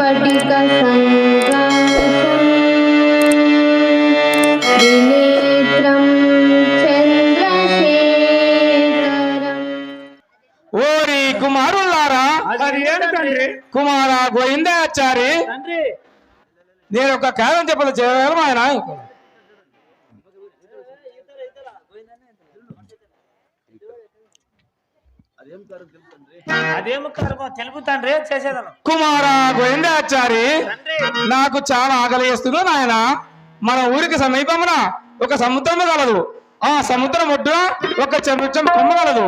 స్ఫటిక త్రినేత్రం చంద్రశేఖరం. ఓరి కుమారులారా, కుమార గోవిందాచారి, నేను ఒక కార్యం చెప్పదు చేయగలను ఆయన. కుమార గోవిందాచారి, నాకు చాలా ఆకలి వేస్తుంది నాయన. మన ఊరికి సమీపమున ఒక సముద్రం కలదు. ఆ సముద్రం ఒడ్డున ఒక చెంచం కొమ్మ కలదు.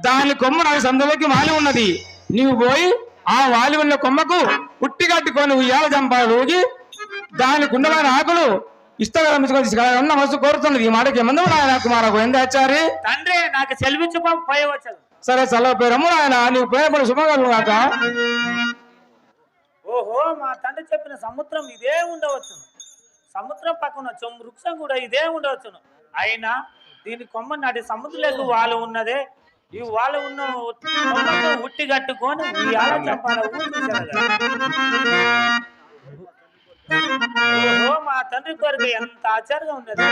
దాని కొమ్మ నాకు సందులోకి వాలి ఉన్నది. నీవు పోయి ఆ వాలి ఉన్న కొమ్మకు పుట్టి కట్టుకొని ఉయ్యాల జంపాలు ఊగి దాని కుండమైన ఆకులు ఇష్టం మనసు కోరుతున్నది. ఈ మాటకి ఏమంది నాయన కుమార గోవిందాచారి. తండ్రి నాకు సెలవిచ్చిపోవచ్చు. సరే చల్లవ పేరమ్ము నాయన, నీవు పోయినప్పుడు శుభగలు కాక. ఓహో, మా తండ్రి చెప్పిన సముద్రం ఇదే ఉండవచ్చును. సముద్రం పక్కన వృక్షం కూడా ఇదే ఉండవచ్చును. అయినా దీని కొమ్మ నాటి సముద్రంలో వాళ్ళు ఉన్నదే. ఈ వాళ్ళు ఉన్న ఉట్టి కట్టుకొని ఉయ్యాల జంపాల ఓహో, మా తండ్రి కొరకు ఎంత ఆశ్చర్యంగా ఉన్నది.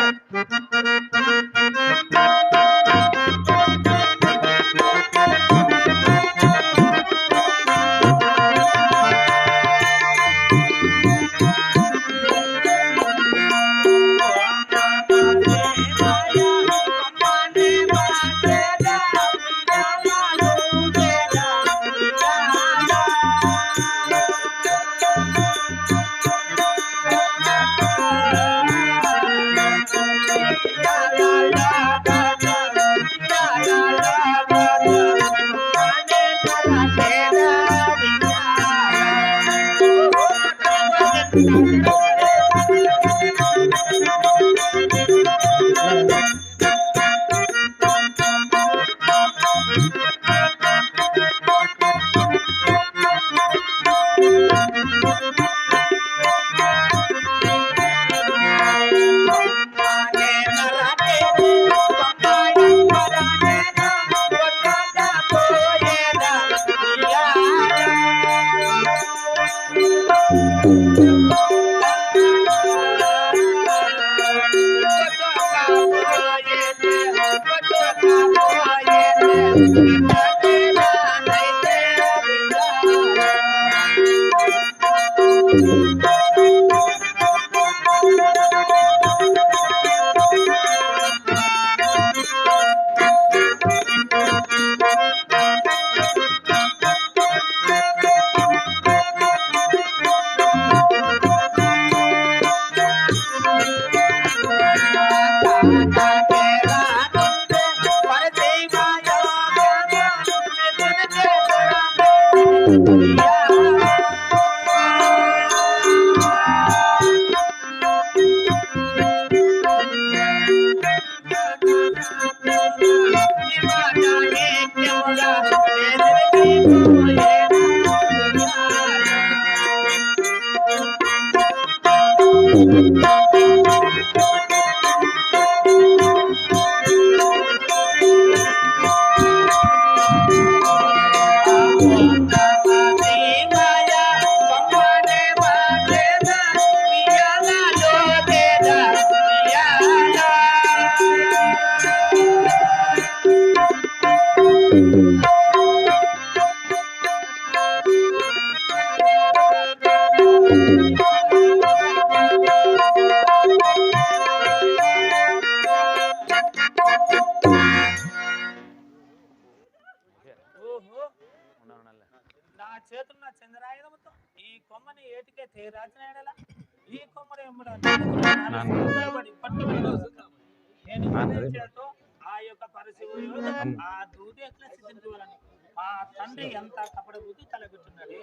తండ్రి ఎంత కపడ బుద్ధి తలపెట్టున్నాడు.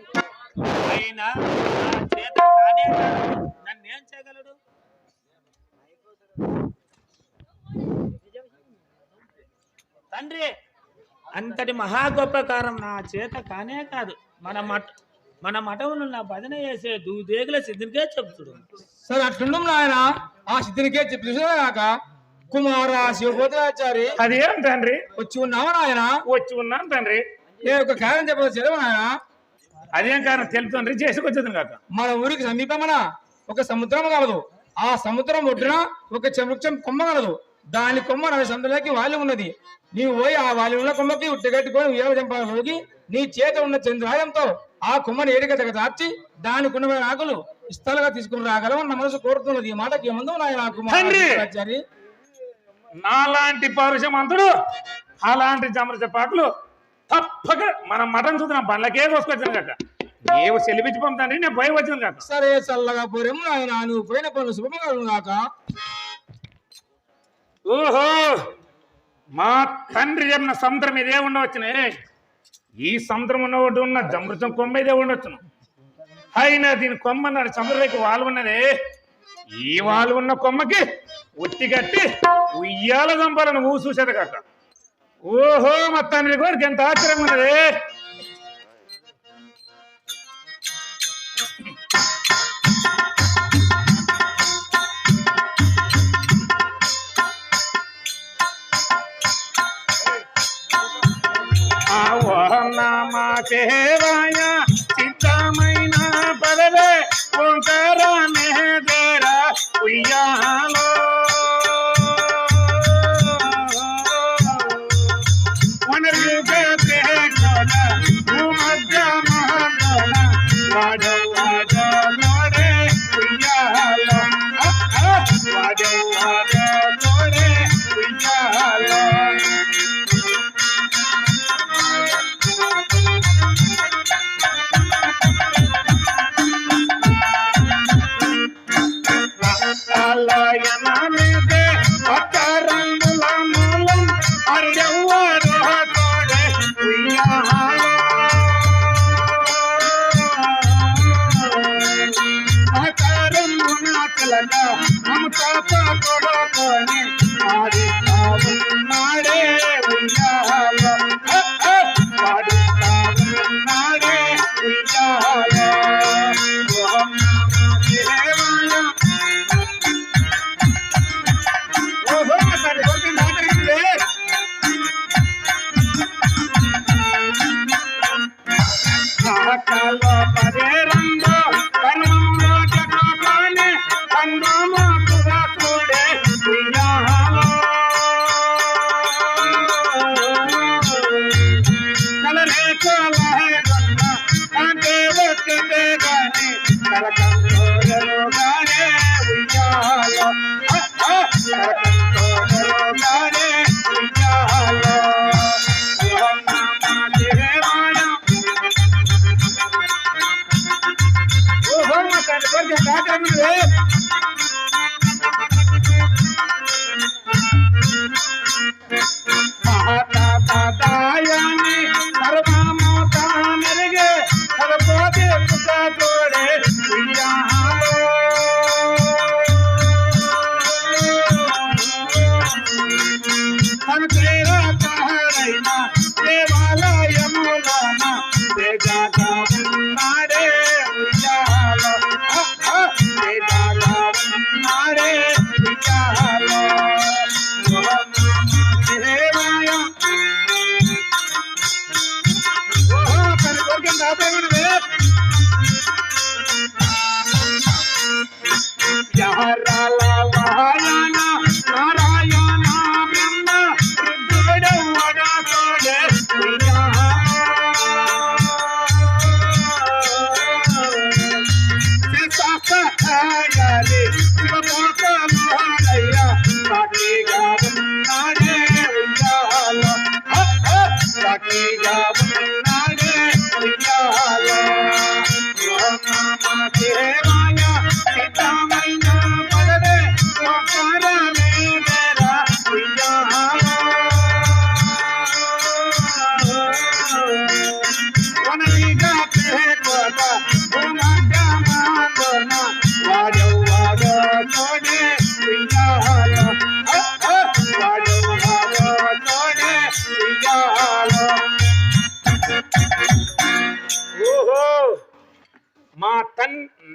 అయినా చేత కానే నన్నేం చేయగలడు? తండ్రి అంతటి మహా గొప్పకారం నా చేత కానే కాదు. మన మఠంలో నా భజన చేసే దూదేగుల సిద్ధినికే చెప్తుడు. సరే అట్లుండం నాయన, ఆ సిద్ధినికే చెప్తున్నా. కుమార శివభద్రాచారి, అదేం తండ్రి? వచ్చి ఉన్నావా నాయన? వచ్చి ఉన్నాను తండ్రి. నేను ఒక కార్యం చెప్పదు చదివా నాయన. అదేం కారణం తెలుపుతుంది చేసుకొచ్చేది కాక. మన ఊరికి సమీపమున ఒక సముద్రం కలదు. ఆ సముద్రం ఒడ్డున ఒక చెమృక్షం కొమ్మ కలదు. దాని కొమ్మ 40 సందులకి వాలి ఉన్నది. నీవు పోయి ఆ వాలి ఉన్న కొమ్మకి ఉట్టిగట్టుకొని ఉయ్యాల చంపాలోకి నీ చేత ఉన్న చంద్రాయంతో ఆ కొమ్మని ఏడిగట్టగా దాచి దానికి ఉన్న ఆకులు ఇస్తాలుగా తీసుకుని రాగలవు నా మనసు కోరుతున్నది. ఈ మాటకి ఏముందో తండ్రి, నాలాంటి పౌరుషమంతుడు అలాంటి జమరచ పాకులు తప్పక మనం మటన్ చూద్దాం బండ్లకే కోసుకొచ్చాను కాక. ఏవో సెలిపించి పంపుతాండి, నేను పోయి వచ్చాను కాక. సరే చల్లగా పోరేము ఆయన నువ్వు పోయిన పనులు శుభంగా కాక. ఓహో, మా తండ్రి చెప్పిన సముద్రం ఇదే ఉండవచ్చునే. ఈ సముద్రం ఉన్న జమృతం కొమ్మ ఇదే ఉండొచ్చును. అయినా దీని కొమ్మ నాడు సముద్రంకి వాళ్ళు ఉన్నదే. ఈ వాళ్ళు ఉన్న కొమ్మకి ఉట్టి కట్టి ఉయ్యాల చంపాలని ఊ చూసేది కాక. ఓహో, మా తండ్రి కోరికి ఎంత ఆశ్చర్యంగా ఉన్నది. నామాకేవాయ చిత్తమైన పదవే ఓంకారానే దేరా ఉయ్యాలో.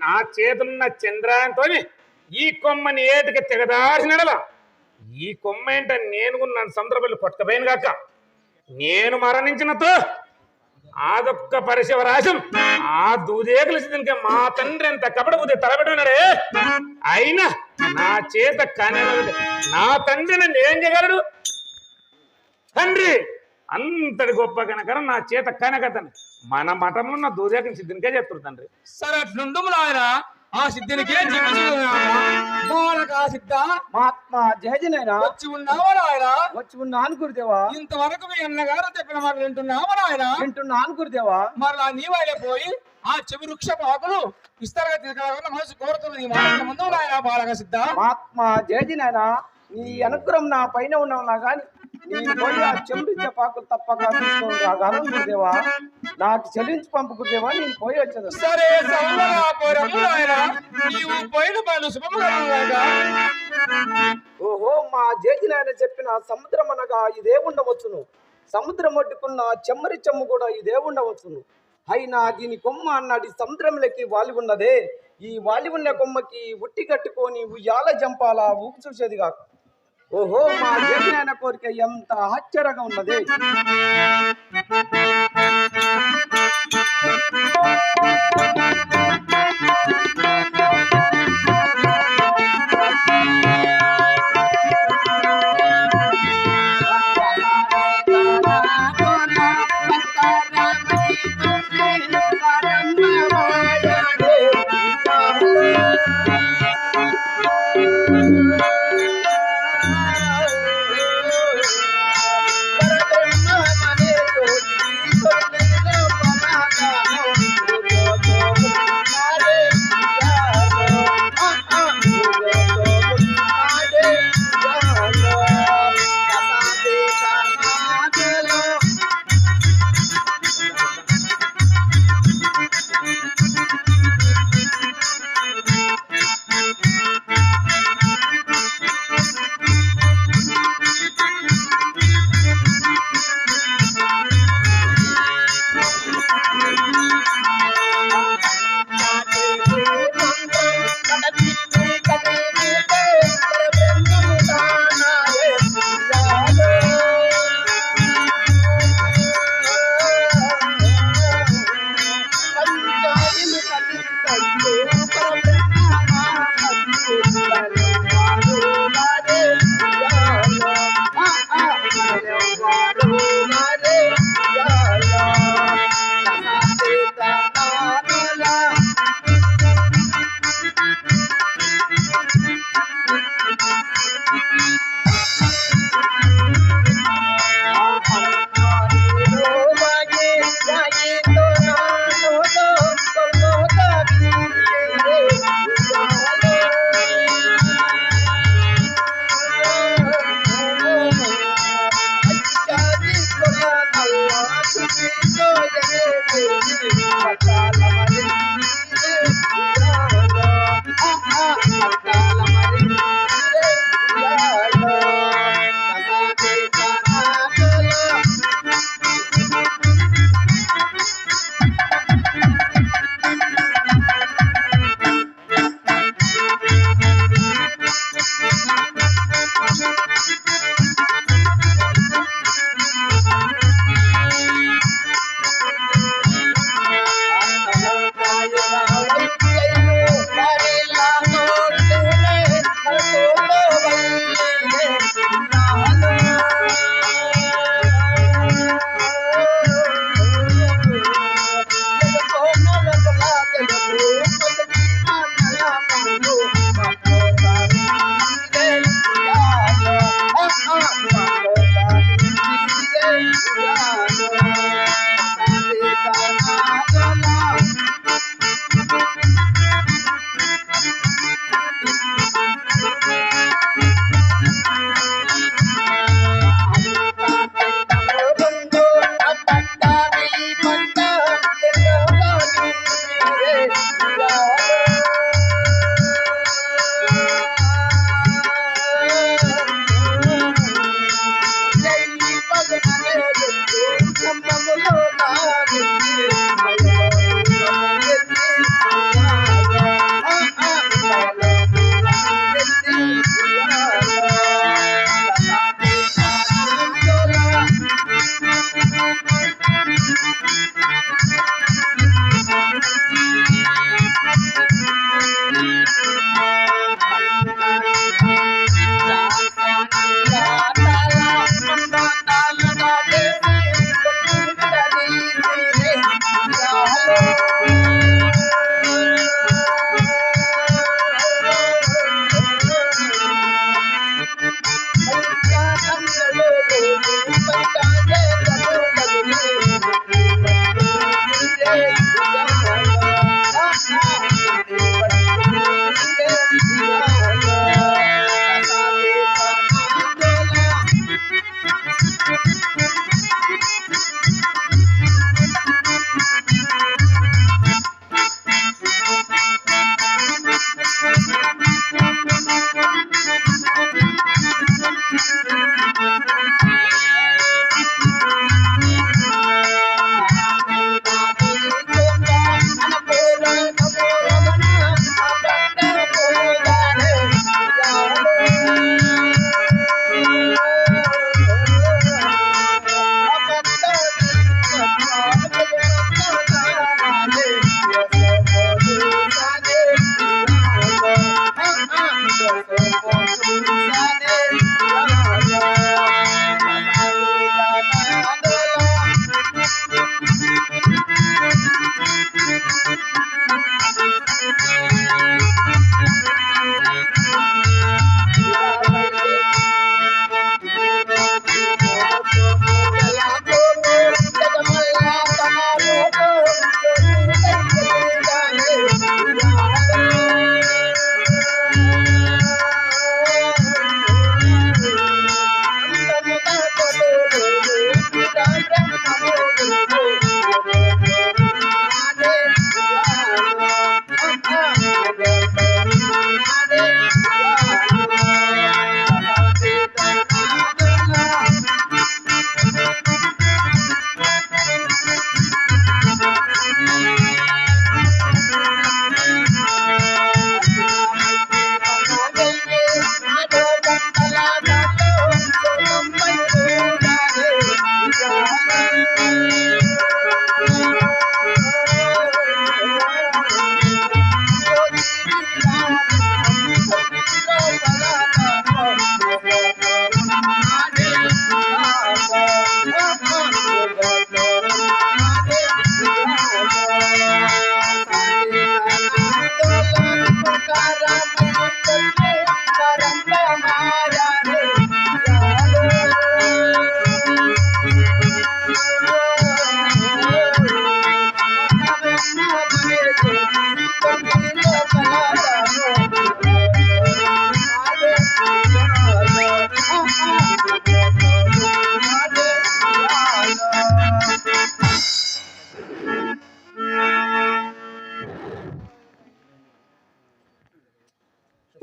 నా చేతున్న చంద్రాయంతో ఈ కొమ్మని ఏటికి తెగదారినడల ఈ కొమ్మ ఏంట నేను నన్ను సందర్భాలు పట్టుకపోయాను గాక. నేను మరణించినతో అదొక్క పరిశివరాశం ఆ దూదేకుల స్థితికి మా తండ్రి ఎంత కపట బుద్ధి తలబెట్టున్నాడే. అయినా నా చేత నా తండ్రి నన్ను ఏం చేయగలడు? తండ్రి అంతటి గొప్ప కనకరం నా చేత కనకతను మన మఠంలో ఉన్న దూదేకుని సిద్ధినికే చెప్తారు తండ్రి. సరే అట్లుండు నాయన, ఆ సిద్ధినికే సిద్ధ మహాత్మా జయజనైనా వచ్చి ఉన్నావా నాయన? వచ్చి ఉన్నాను గురుదేవా. ఇంతవరకు మీ అన్నగారు చెప్పిన మాట వింటున్నావా నాయన? వింటున్నాను గురుదేవా. మరలా నీవైనా పోయి ఆ చెవి వృక్షపు ఆకులు విస్తారంగా తీసుకురాకుండా మనసు కోరుతుంది నీ మాట ముందు నాయన బాలక సిద్ధ. మహాత్మా జయజనైనా నీ అనుగ్రహం నా పైన ఉన్నావునా గాని నేను పోయి ఆ చెంబు పాకులు తప్పక తీసుకొని రాగలను గురుదేవా. నాకు చెల్లించి పంపు గురుదేవా, నేను పోయి వచ్చేది. సరే నీవు పోయిన పనులు శుభముగా. ఓహో, మా జేజినాయన చెప్పిన సముద్రం అనగా ఇదే ఉండవచ్చును. సముద్రం ఒడ్డుకున్న చెమ్మరి చెమ్ము కూడా ఇదే ఉండవచ్చును. అయినా దీని కొమ్మ అన్నది సముద్రంలోకి వాలి ఉన్నదే. ఈ వాలి ఉన్న కొమ్మకి ఉట్టి కట్టుకొని ఉయ్యాల జంపాల ఊపు చూసేది కాక. ఓహో, మా జగనాయన కోరిక ఎంత ఆశ్చర్యంగా ఉన్నది.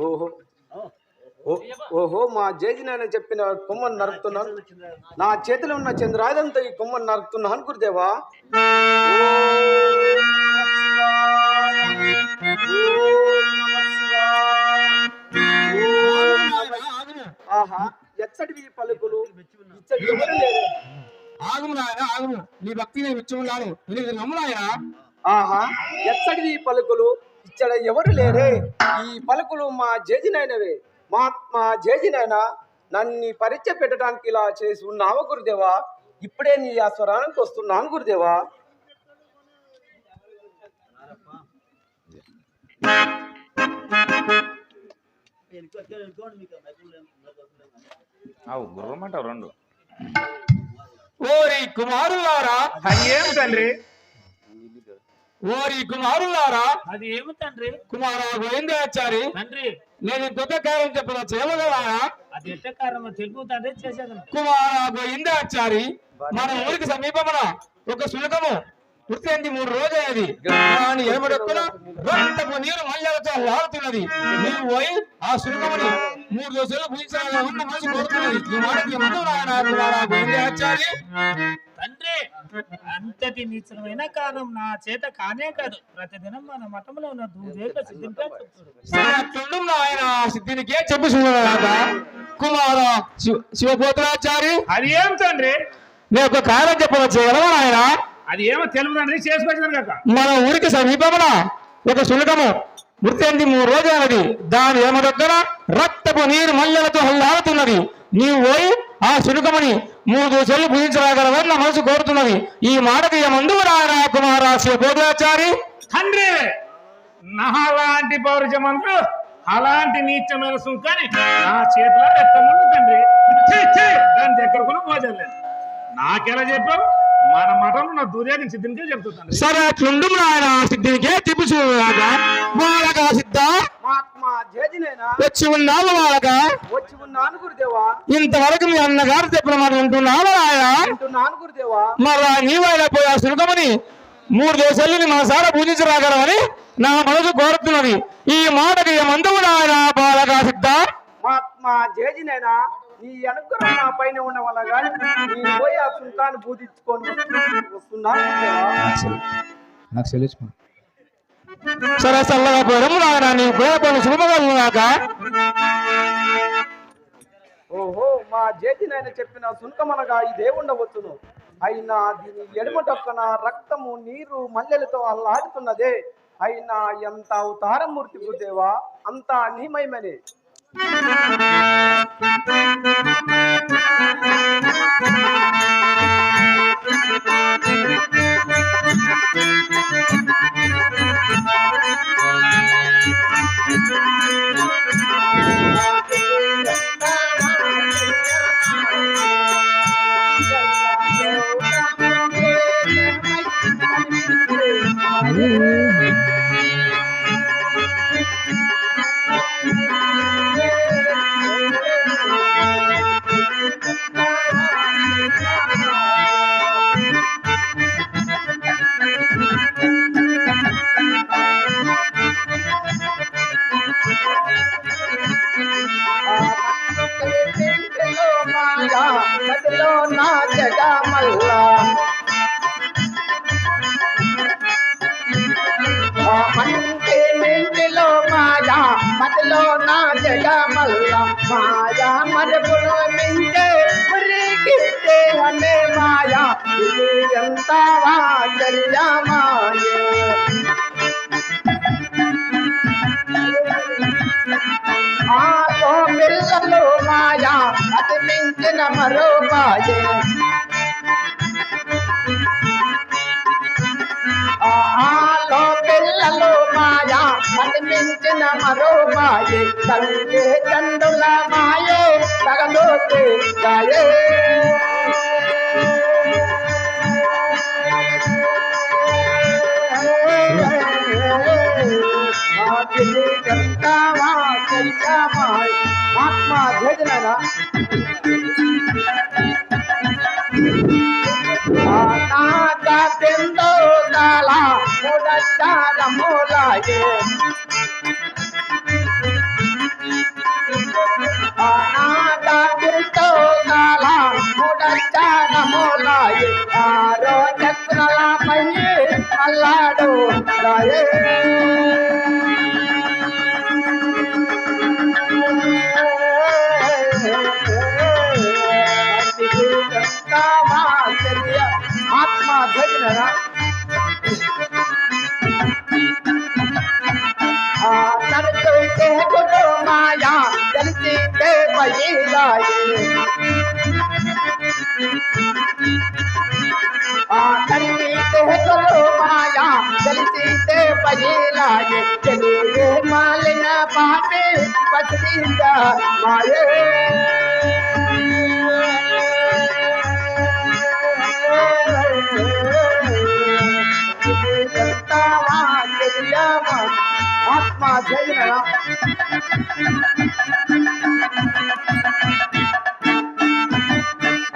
ఓహో ఓహో మా జేజినాయన చెప్పిన కొమ్మను నరుకుతున్నాను. నా చేతిలో ఉన్న చంద్రాయుధంతో ఈ కొమ్మను నరుకుతున్నాను గురుదేవా. ఆహా ఎచ్చడివి పలుకులు ఇచ్చడి ఎవరు లేరు. ఆగుము నాయన ఆగుము, నీ భక్తి నేను ఇచ్చున్నాను, నీకు నమ్ము నాయన. ఆహా ఎచ్చడివి పలుకులు ఇచ్చడ ఎవరు లేరే. ఈ పలుకులు మా జేజినాయనవే. మా జేజినాయన నన్ను పరీక్ష పెట్టడానికి ఇలా చేసి ఉన్నావా గురుదేవా. ఇప్పుడే నీ ఆ స్వరానికి వస్తున్నాను గురుదేవా. గుర్రమంటావు రెండు. ఓరి కుమారులారా, ఏం తండ్రి? ఓరి కుమారులారా, అది ఏమి తండ్రి? కుమారా గోవిందాచారి, తండ్రి నేను కొత్త కార్యం చెప్పిన చేయగలరా? అది ఎట్ట కారణం తెలుగు తండ్రి చేసేది. కుమారా గోవిందాచారి, మన ఊరికి సమీపమున ఒక శునకము పుట్టింది 3 రోజులది. దాని ఎడమడొక్కున రక్తపు నీరు మల్లెలతో లాగుతున్నది. నీవు పోయి ఆ శునకముని 3 రోజులు పూజించాలని ఉన్న మనసు కోరుతున్నది. ఈ మాటకి ముందు నాయన కుమారా గోవిందాచారి. తండ్రి అంతటి నిశ్చలమైన కారణం నా చేత కానే కాదు. ప్రతిదినం మన మఠంలో ఉన్న దూదేక సిద్ధింపే చెప్తాడు. నాయన సిద్ధినికే చెప్పు చూడగా కుమారా శివపోతరాచారి, అది ఏం తండ్రి? నేను ఒక కార్యం చెప్పవచ్చు కదా ఆయన. అది ఏమో తెలుగు తండ్రి, చేసుకొచ్చాను కాక. మన ఊరికి సమీపమున ఒక శునకము మృత్యంది 3 రోజులది. దాని ఏమ దగ్గర రక్తపు నీరు మల్లెలతో హల్లాడుతున్నది. నీవు పోయి ఆ శునకముని 3 రోజులు పూజించగలవని నా మనసు కోరుతున్నది. ఈ మాటకి ఏమందు రాయన కుమారా శివపోతరాచారి. తండ్రి నాలాంటి పౌరుషమంత్రు అలాంటి నీచమైన సుంకాన్ని నా చేతిలో ఎత్తముందు తండ్రి. దాని దగ్గర కూడా పోజలేదు. నాకెలా చెప్పావు? మన మఠంలో నా దూర్యాన్ని సిద్ధినికే చెప్తుందండి. సరే అట్లుండు నాయన సిద్ధినికే తిప్పి చూడగా వాళ్ళగా సిద్ధ వచ్చి ఉన్నావు. వాళ్ళగా వచ్చి ఉన్నాను గురుదేవా. ఇంతవరకు మీ అన్నగారు చెప్పిన మాట వింటున్నావు ఆయన. వింటున్నాను గురుదేవా. మళ్ళా నీవైనా పోయి ఆ శునకమని 3 రోజుల్ని మనసారా పూజించరాగలమని నా మనసు కోరుతున్నది. ఈ మాటకి ఏమందువు నాయన బాలగా సిద్ధ. మా జేజినైనా నీ అనుగ్రహం నా పైన ఉన్న వల్ల కానీ నేను పోయి ఆ సుల్తాన్ని పూజించుకొని వస్తున్నాను గురుదేవా. సరే చల్లగా పోరము నాయన, నీ గోపను శుభమగాక. ఓహో మా జేజినైన చెప్పిన సుంకమనగా ఇదే ఉండవచ్చును. అయినా దీని ఎడమటొక్కన రక్తము నీరు మల్లెలతో అల్లాడుతున్నదే. అయినా ఎంత అవతారమూర్తి గురుదేవా, అంతా నీమయమనే. నా జగమల్లా మంచి మింటిలో మాయా మధ్యలో నా జగమల్లా మాయా మరుపులు మించే మురికితే అనే మాయా ఇది ఎంత ఆశ్చర్యమాయే. ఆలో పిల్లలు మాయా అతి మించిన మరో మాయే. ఆలో పిల్లలు మాయా అతి మించిన మరో మాయే. తల్లి తండ్రుల మాయే తగలోతే గాయే. మహాత్మా జగనరా తెందో దాలా మూడచార మూలాయే. పగిలాయే ఆ తల్లి దేహలో మాయా తెలిసితే పగిలాయే తెలియే మాలిన పాపే పసిరిందా మాయే ఆత్మ జయ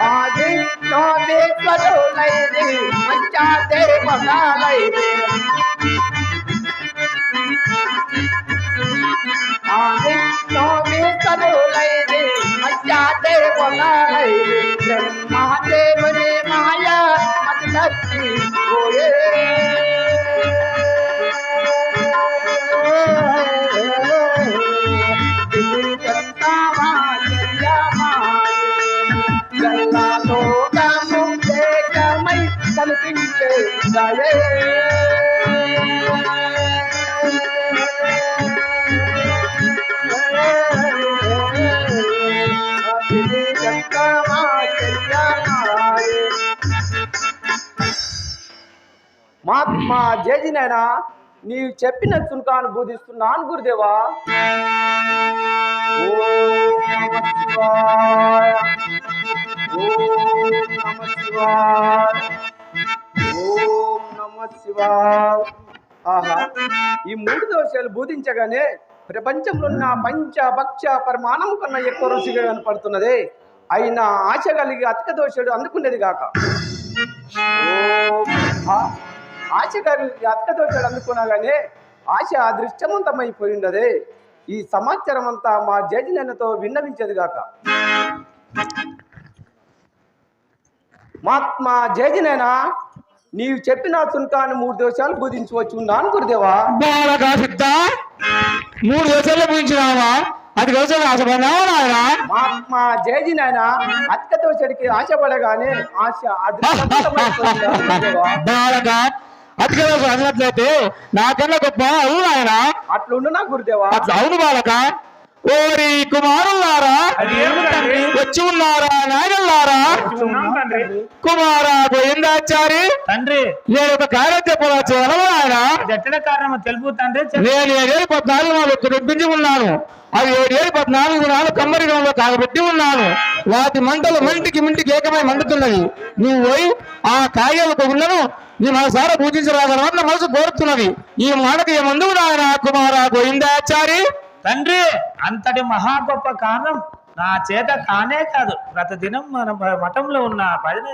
ఆది నోవేశ్వరులైరి మంచాతే పదాలైరి ఆది నోవేశ్వరులైరి మంచాతే పదాలైరి బ్రహ్మదేవుని మాయా మతలక్ష్మి ఓయే కనిపించే దయే మహాత్మా జేజినైనా నీవు చెప్పిన చుంకాను బోధిస్తున్నాను గురుదేవా ఓం నమః శివాయ ఓం నమః శివాయ ఓం నమః శివాయ ఆహా ఈ మూడు దోషాలు బోధించగానే ప్రపంచంలో ఉన్న పంచభక్ష పరిమాణం కన్నా ఎక్కువ రుచిగా కనపడుతున్నదే అయినా ఆశ కలిగి అధిక దోషుడు అందుకునేది కాక ఆశ కలిగి అధిక దోషుడు అందుకున్నాగానే ఆశ అదృష్టవంతమైపోయిందదే ఈ సమాచారం అంతా మా జడ్జినతో విన్నవించేది కాక మహాత్మా జడ్జినైనా నీవు చెప్పిన చుంకాన్ని 3 దోషాలు బోధించవచ్చు నాను గురుదేవా బాలకా సిద్ధ 3 దోషాలు బోధించినావా అది దోషాలు ఆశపడినావా నాయన మహాత్మా జడ్జినైనా అధిక దోషుడికి ఆశపడగానే ఆశ అదృష్టవంతమైపోయింది బాలకా అధిక దోషం అన్నట్లయితే నాకన్నా గొప్ప అవును నాయన అట్లుండు నా గురుదేవా అవును బాలక ఓరి కుమారులారా వచ్చి ఉన్నారా నాయనలారా కుమారా గోవిందాచారి తండ్రి నేను ఒక కార్యం చెప్పవచ్చు ఆయన ఎట్ల కారణం తెలుపు తండ్రి నేను 7,14 రొప్పించి ఉన్నాను అవి 7,14 కమ్మరిగంలో కాగబెట్టి ఉన్నాను వాటి మంటలు మంటికి ఏకమై మండుతున్నది నువ్వు పోయి ఆ కాయలకు ఉన్నను నీ మనసారా పూజించరాగలవన్న మనసు కోరుతున్నది ఈ మాటకి ఏమందు నాయన కుమారా గోవిందాచారి తండ్రి అంతటి మహా గొప్ప కారణం నా చేత కానే కాదు ప్రతిదినం మన మఠంలో ఉన్న భజన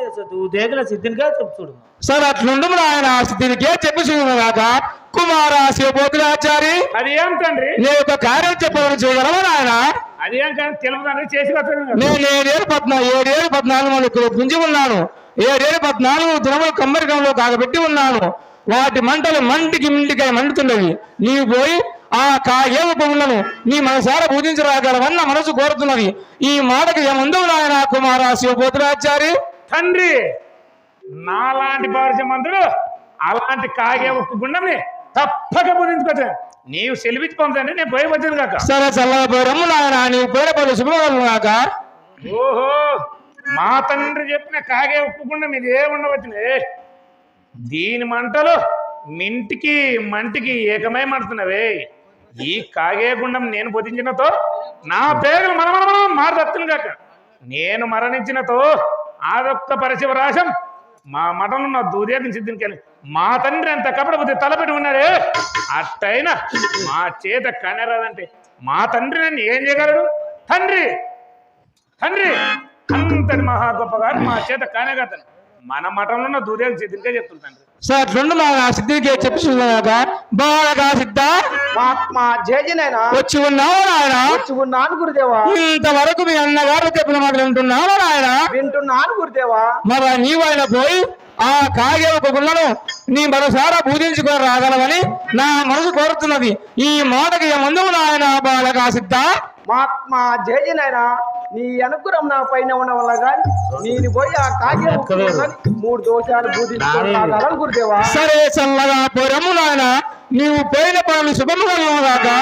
దేగుల సిద్ధినిగా చెప్తుడు సార్ అట్లుండు నాయన సిద్ధినికే చెప్పి చూడగాక కుమారా శివపోతులాచారి అది ఏం తండ్రి నేను ఒక కార్యం చెప్పాలని చూడగలవా నాయన అది ఏం కానీ తెలుగు తండ్రి చేసి నేను 7,14 పుంజి ఉన్నాను 7,14 దినములు కమ్మరికంలో కాగబెట్టి ఉన్నాను వాటి మంటలు మంటికి మండుతున్నవి నీవు పోయి ఆ కాయేవ పువ్వులను నీ మనసారా పూజించరాగలవన్న మనసు కోరుతున్నది ఈ మాటకి ఏముందో నాయన కుమారా శివపోతులాచారి తండ్రి నాలాంటి పౌరుషమంతుడు అలాంటి కాగే ఉప్పు గుండంని తప్పక పూజించుకోవచ్చు నీవు సెలిపించి పంపండి నేను పోయి వచ్చాను కాక సరే చల్లపోరమ్ము నాయన నీవు పోయిన పనులు శుభవాళ్ళు కాక ఓహో మా తండ్రి చెప్పిన కాగే ఉప్పు గుండం ఇది ఏ ఉండవచ్చునే దీని మంటలు మంటికి ఏకమై మండుతున్నవే ఈ కాగే గుండం నేను బోధించినతో నా పేగులు మనమనం మారుతత్తును కాక నేను మరణించినతో ఆదొక్క పరిశివరాశం మా మఠంలో నా దూర్యాన్ని సిద్ధించాలి మా తండ్రి అంత కపట బుద్ధి తలపెట్టి ఉన్నారే అట్టయినా మా చేత కనరాదంటే మా తండ్రి నన్ను ఏం చేయగలడు తండ్రి అంతటి మహా గొప్పగారు మా చేత కానేగతను మన మఠంలో ఉన్న దూర్యాన్ని సిద్ధించే చెప్తుంది తండ్రి సార్ రెండు మా సిద్ధికి చెప్పి బాగా సిద్ధ మహాత్మా జేజినైనా వచ్చి ఉన్నావు నాయన వచ్చి ఉన్నాను గురుదేవా ఇంతవరకు మీ అన్నగారు చెప్పిన మాటలు వింటున్నావు నాయన వింటున్నాను గురుదేవా మరి నీవైనా పోయి ఆ కాగే ఒక గుళ్ళను నీ మనసారా పూజించుకొని రాగలవని నా మనసు కోరుతున్నది ఈ మాటకి ముందు నాయన బాలగా సిద్ధ మహాత్మా జేజినైనా నీ అనుగ్రహం నా పైన ఉన్న వల్ల కానీ నేను పోయి ఆ కాగే 3 దోషాలు పూజించుకోవాలని గురుదేవా సరే చల్లగా పొరము నాయన నీవు పోయిన పనులు శుభముగా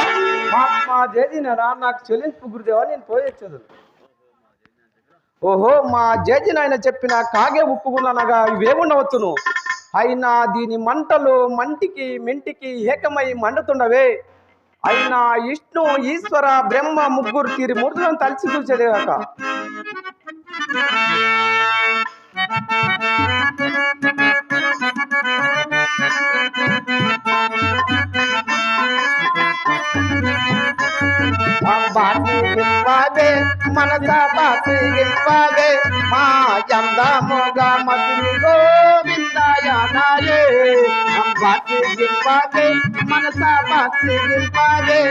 మహాత్మా జేజినారా నాకు చెల్లింపు గురుదేవా నేను పోయొచ్చదు. ఓహో మా జేజినాయన చెప్పిన కాగే ఉప్పుకున్ననగా ఇవేముండవచ్చును. అయినా దీని మంటలు మంటికి మెంటికి ఏకమై మండుతుండవే. అయినా విష్ణు ఈశ్వర బ్రహ్మ ముగ్గురు తీరి మూర్తులను తలిచి చూసేదేగాక. మనస బాసి గింపాదే మా చందముగా మధురు గోవిందాయనాయే. బాసి గింపాదే మనస బాసి గింపాదే.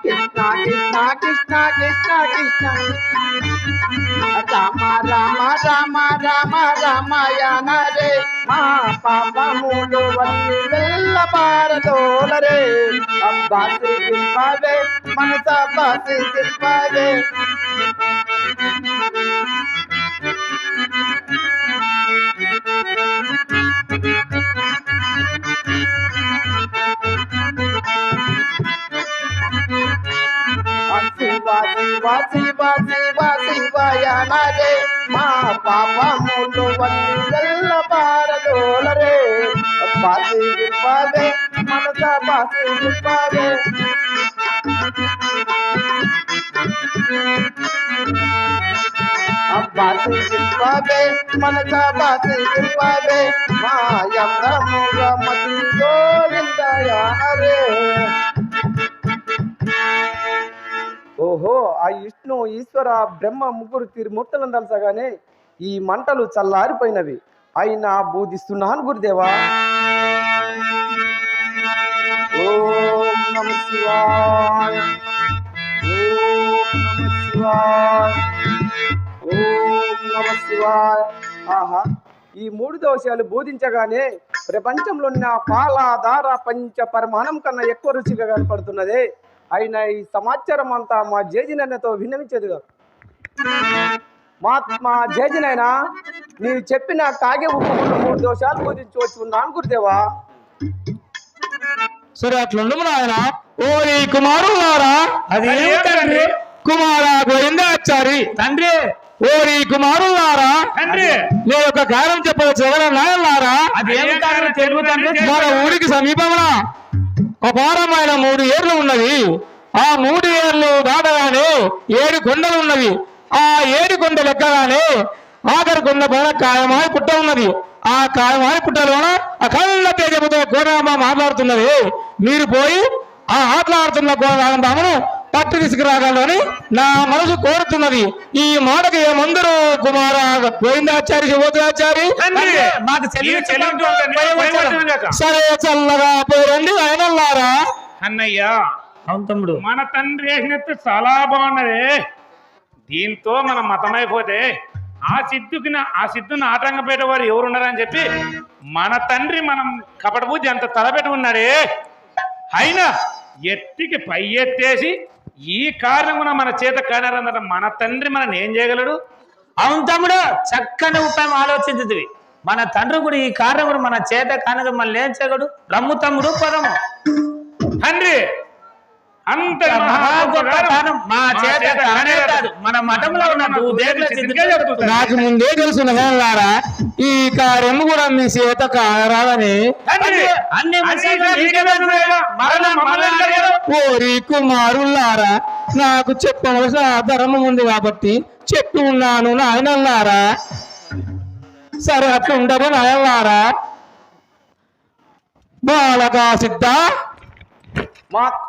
కృష్ణ కృష్ణ కృష్ణ కృష్ణ కృష్ణ రామ రామ రామ రామ రామాయణ రే. మా పాపములు వల్లి వెళ్ళ పారదోలరే. బాసి గింపాదే మనస బాసి గింపాదే. శివ శివ శివ శివయనరే. మా పాపములు వల్లి వెళ్ళ పారదోలరే. బాసి గింపాదే మనస బాసి గింపాదే. బాసి గింపాదే మనస బాసి గింపాదే. మా యంగముగా మధురు గోవిందాయనరే. ఓహో ఆ విష్ణు ఈశ్వర బ్రహ్మ ముగ్గురు తిరుమూర్తులను తలసగానే ఈ మంటలు చల్లారిపోయినవి. అయినా బోధిస్తున్నాను గురుదేవా. ఓం నమ శివాయ ఓం నమ శివాయ ఓం నమ శివాయ. ఆహా ఈ 3 దోషాలు బోధించగానే ప్రపంచంలో ఉన్న పాల దార పంచ పరిమాణం కన్నా ఎక్కువ రుచిగా కనపడుతున్నదే. అయినా ఈ సమాచారం అంతా మా జేజినైనతో విన్నవించేదిగా. మా జేజినైనా నీవు చెప్పిన కాగే ఉప్పుకున్న 3 దోషాలు బోధించవచ్చు నాన్న గురుదేవా. సరే అట్లుండు నాయన. ఓరి కుమారులారా, అది ఏమిటండి? కుమార గోవిందాచారి తండ్రి. ఓరి కుమారులారా తండ్రి నేను ఒక కారణం చెప్పవచ్చు నాయనలారా. అదేమి కారణం తెలుగు తండ్రి? మన ఊరికి సమీపమున అపారమైన 3 ఏర్లు ఉన్నవి. ఆ 3 ఏర్లు దాటగానే 7 కొండలు ఉన్నవి. ఆ 7 కొండలు ఎక్కగానే ఆఖరి కొండ పైన కాయమాయ పుట్ట ఉన్నది. ఆ కాయమాయ పుట్టలోన అఖండ తేజముతో కోరమ్మ మాట్లాడుతున్నది. మీరు పోయి ఆ ఆటలాడుతున్న కోరమ్మను పట్టు తీసుకురాగలని నా మనసు కోరుతున్నది. ఈ మాటకి ఏమందరూ కుమార గోవిందాచారి శివోదాచారి మాకు సరే చల్లగా పోరండి ఆయనల్లారా. అన్నయ్య అవును తమ్ముడు. మన తండ్రి వేసినట్టు చాలా బాగున్నది. దీంతో మనం మతమైపోతే ఆ సిద్ధుని ఆటంకం పెట్టేవారు ఎవరున్నారని చెప్పి మన తండ్రి మనం కపట పూజ అంత తలపెట్టి ఉన్నాడే. అయినా ఎత్తికి పై ఎత్తేసి ఈ కారణమున మన చేత కానారన్నట మన తండ్రి మనం ఏం చేయగలడు? అవును తమ్ముడు, చక్కని ఉపాయం ఆలోచించుతుంది. మన తండ్రి కూడా ఈ కారణం మన చేత కానదు మళ్ళీ ఏం చేయగలడు? రమ్ము తమ్ముడు పదము. తండ్రి అంత గొప్ప కారణం మా చేత కానే కాదు, మన మఠంలో ఉన్న నాకు ముందే తెలుసు నారా ఈ కార్యం కూడా మీ చేత కారాదని. ఓరి కుమారులారా, నాకు చెప్పవలసిన ధర్మం ఉంది కాబట్టి చెప్పి ఉన్నాను నాయనల్లారా. సరే అట్లా ఉండదు నాయనల్లారా. బాలగా సిద్ధ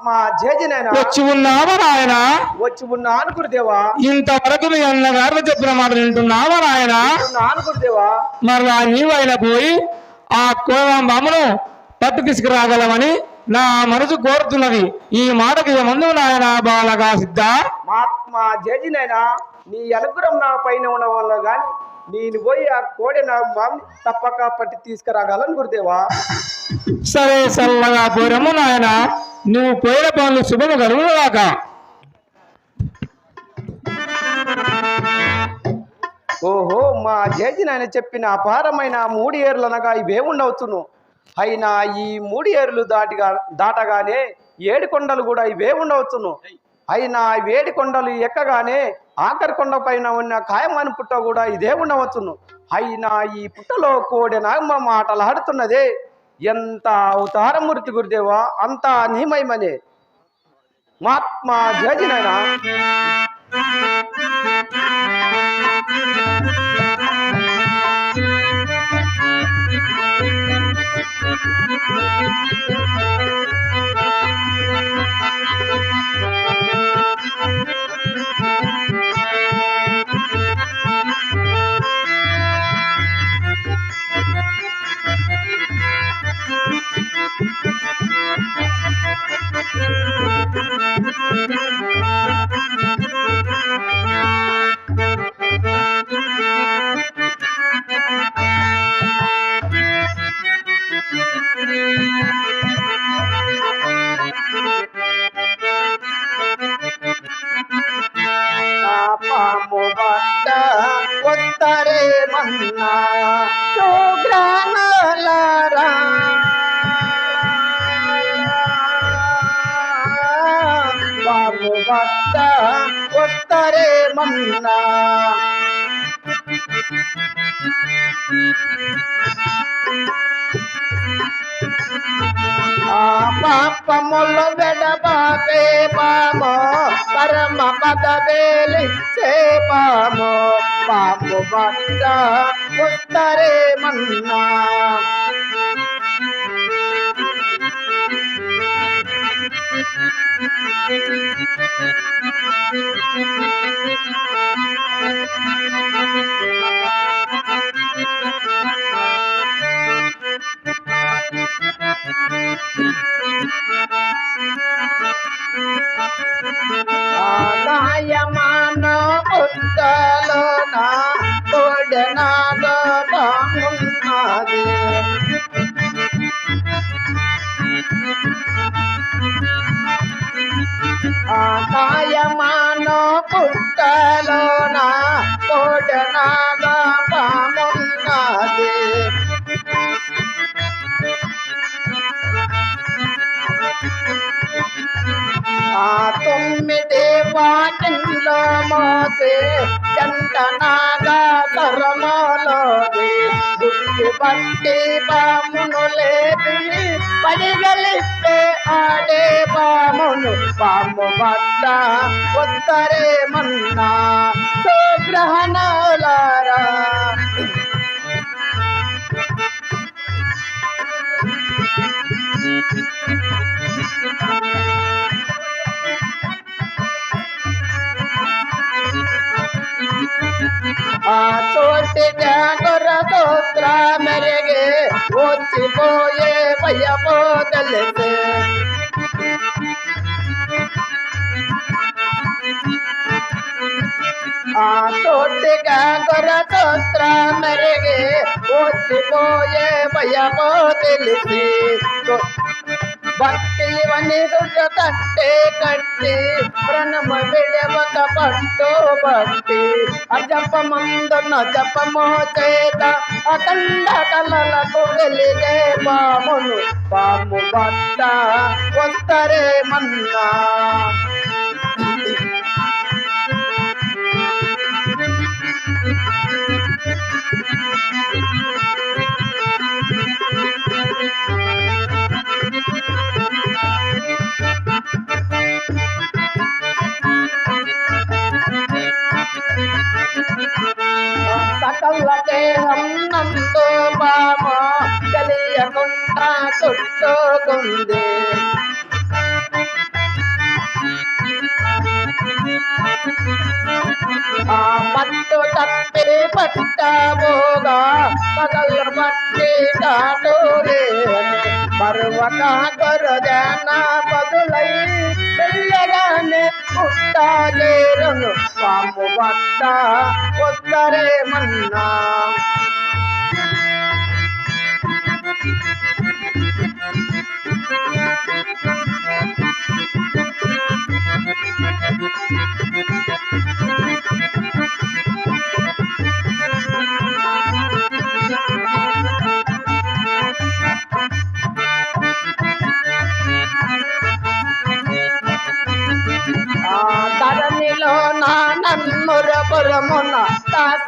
మా జేజినైనా వచ్చి ఉన్నావా నాయన? వచ్చి ఉన్నాను గురుదేవా. ఇంతవరకు మీ అన్నగారు చెప్పిన మాట వింటున్నావా నాయన? గురుదేవా. మరలా నీవైన పోయి ఆ కోరమ్మను పట్టు తీసుకురాగలమని నా మనసు కోరుతున్నది. ఈ మాటకి ముందు నాయన బాలగా సిద్ధ. మా జేజినైనా నీ అనుగ్రహం నా పైన ఉండడం వల్ల గాని నేను పోయి ఆ కోడి నా మామిని తప్పక పట్టి తీసుకురాగలను గురుదేవా. సరే చల్లగా పోరము నాయన, నువ్వు పోయిన పనులు శుభము కలుగుగాక. ఓహో మా జేజినైనా చెప్పిన అపారమైన 3 ఏర్లు అనగా ఇవే ఉండవచ్చును. అయినా ఈ 3 ఏర్లు దాటగానే 7 కొండలు కూడా ఇవే ఉండవచ్చును. అయినా 7 కొండలు ఎక్కగానే ఆఖరి కొండ పైన ఉన్న ఖాయమాని పుట్ట కూడా ఇదే ఉండవచ్చును. అయినా ఈ పుట్టలో కోడి నాగమ్మ మాటలు ఆడుతున్నదే. ఎంత అవతారమూర్తి గురుదేవా, అంత నిమయమనే మహాత్మా జయజినైనా. పాము బట్ట కొత్తరే మన్నా సుగ్రానాలారా పాము బట్ట కొత్తరే మన్నా పాపములు వెడబాపే పాము పరమ పదవేలిచ్చే పాము పాము బట్ట ఉత్తరే మన్నా గాయమాన పుట్టలోన తోడనాగ బాగున్నది గాయమాన పుట్టలోన తోడనాగ బాగున్నది తొమ్మిది వాటిల్లో మోసే చందనాగా తరమలోది గుడ్డి బట్టి పామును లేపి పడిగలిస్తే ఆడే పామును పాము బట్ట వస్తరే మన్నా సుగ్రహణాలారా చోటిగా గొర్రతోత్ర మెరుగే వచ్చిపోయే భయమో తెలిసే చోటిగా గొర్రతోత్ర మెరుగే వచ్చిపోయే భయమో తెలిసి భక్తి వని కట్టే కట్టి ప్రణమ విడవక పట్టు భక్తి అజపమందున జపమో చేత అఖండ కలలకు వెలిగే పామును పాము బట్ట వస్తరే మన్నా సకల దేహం నందు బామ కలియకుండా చుట్టుకుంది పట్టు తప్పి పట్టబోగా పగల పట్టి కాటోలే పర్వక గొరజన బదులై పిల్లగానే పుట్టాలేరును పాము బట్ట వస్తరే మన్నా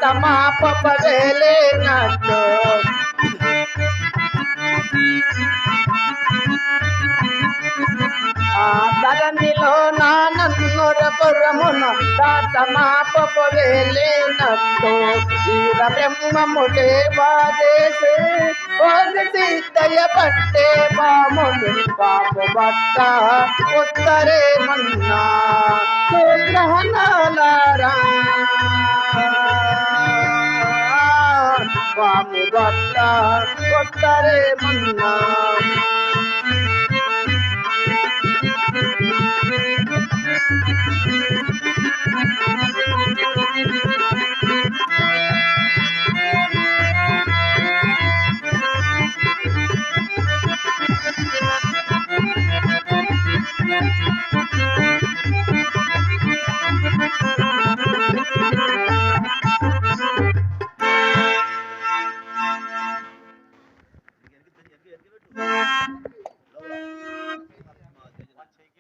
సమాపవేలేనట్టు ఆ ధరణిలో నానన్నురపురమున సమాపవేలేనట్టు వీర బ్రహ్మము దేవాదేశే సిద్ధయ పట్టే పాములు పాము బట్ట ఉత్తరే మన్నా గ్రహణాలారా పాము బట్ట ఉత్తరే మన్నా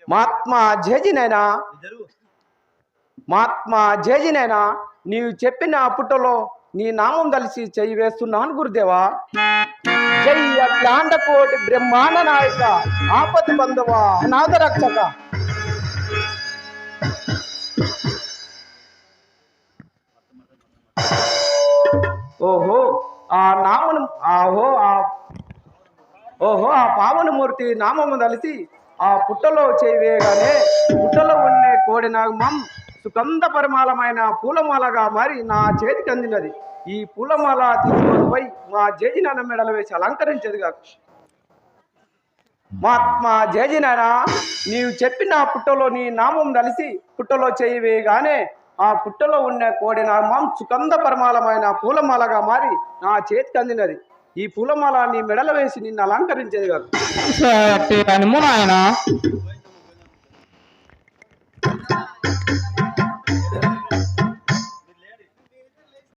మహాత్మా జేజినైనా మహాత్మా జేజినైనా నీవు చెప్పిన పుట్టలో నీ నామం కలిసి చెయ్యి వేస్తున్నాను గురుదేవా. జై అఖిలాండ కోటి బ్రహ్మాండ నాయక ఆపతి బంధవ అనాథ రక్షక. ఓహో ఆ నామను ఓహో ఆ పావనమూర్తి నామము కలిసి ఆ పుట్టలో చేయవేయగానే పుట్టలో ఉండే కోడి నాగమం సుగంధ పరిమాలమైన పూలమాలగా మారి నా చేతికి అందినది. ఈ పూలమాల తీసుకొని పోయి మా జేజినాన్న మెడలు వేసి అలంకరించేది కాదు. మహాత్మా జేజినాన్న నీవు చెప్పిన పుట్టలో నీ నామం కలిసి పుట్టలో చేయవేయగానే ఆ పుట్టలో ఉన్న కోడి నాగమం సుగంధ పరిమాలమైన పూలమాలగా మారి నా చేతికి అందినది. ఈ పూలమాల నీ మెడల వేసి నిన్ను అలంకరించేది కాదు. నాయన